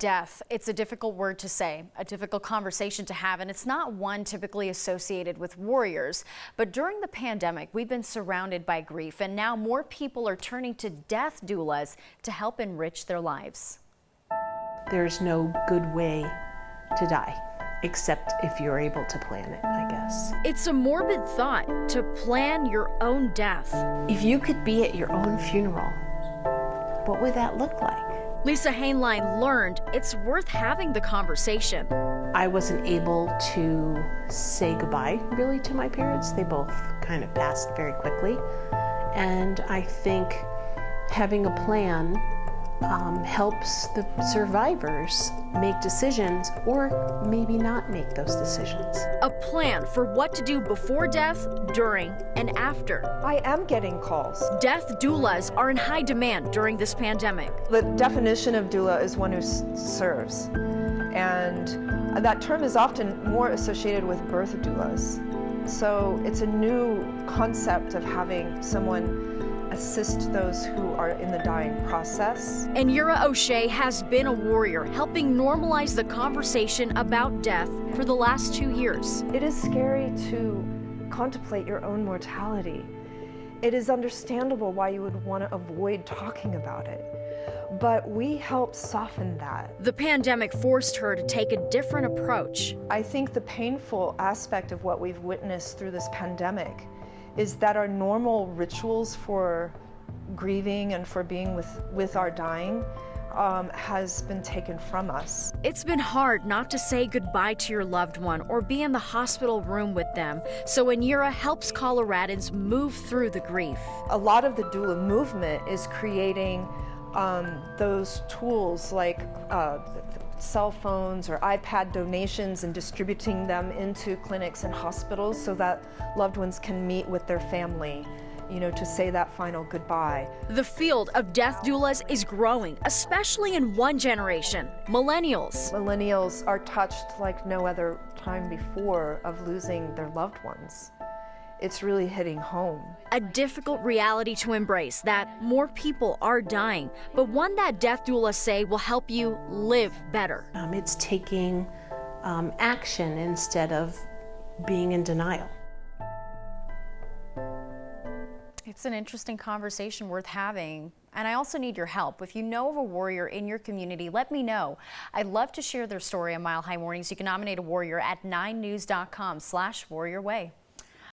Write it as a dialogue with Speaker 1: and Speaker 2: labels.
Speaker 1: Death. It's a difficult word to say, a difficult conversation to have, and it's not one typically associated with warriors. But during the pandemic, we've been surrounded by grief, and now more people are turning to death doulas to help enrich their lives.
Speaker 2: There's no good way to die, except if you're able to plan it, I guess.
Speaker 1: It's a morbid thought to plan your own death.
Speaker 2: If you could be at your own funeral, what would that look like?
Speaker 1: Lisa Hainline learned it's worth having the conversation.
Speaker 2: I wasn't able to say goodbye really to my parents. They both kind of passed very quickly. And I think having a plan helps the survivors make decisions or maybe not make those decisions.
Speaker 1: A plan for what to do before death, during, and after.
Speaker 3: I am getting calls.
Speaker 1: Death doulas are in high demand during this pandemic.
Speaker 3: The definition of doula is one who serves. And that term is often more associated with birth doulas. So it's a new concept of having someone assist those who are in the dying process.
Speaker 1: Ynrya Oshea has been a warrior, helping normalize the conversation about death for the last 2 years.
Speaker 3: It is scary to contemplate your own mortality. It is understandable why you would want to avoid talking about it. But we help soften that.
Speaker 1: The pandemic forced her to take a different approach.
Speaker 3: I think the painful aspect of what we've witnessed through this pandemic is that our normal rituals for grieving and for being with our dying has been taken from us.
Speaker 1: It's been hard not to say goodbye to your loved one or be in the hospital room with them, so Ynrya helps Coloradans move through the grief.
Speaker 3: A lot of the doula movement is creating those tools like cell phones or iPad donations and distributing them into clinics and hospitals so that loved ones can meet with their family, you know, to say that final goodbye.
Speaker 1: The field of death doulas is growing, especially in one generation, millennials.
Speaker 3: Millennials are touched like no other time before of losing their loved ones. It's really hitting home.
Speaker 1: A difficult reality to embrace that more people are dying, but one that death doulas say will help you live better.
Speaker 2: It's taking action instead of being in denial.
Speaker 1: It's an interesting conversation worth having. And I also need your help. If you know of a warrior in your community, let me know. I'd love to share their story on Mile High Mornings. You can nominate a warrior at 9news.com/warriorway.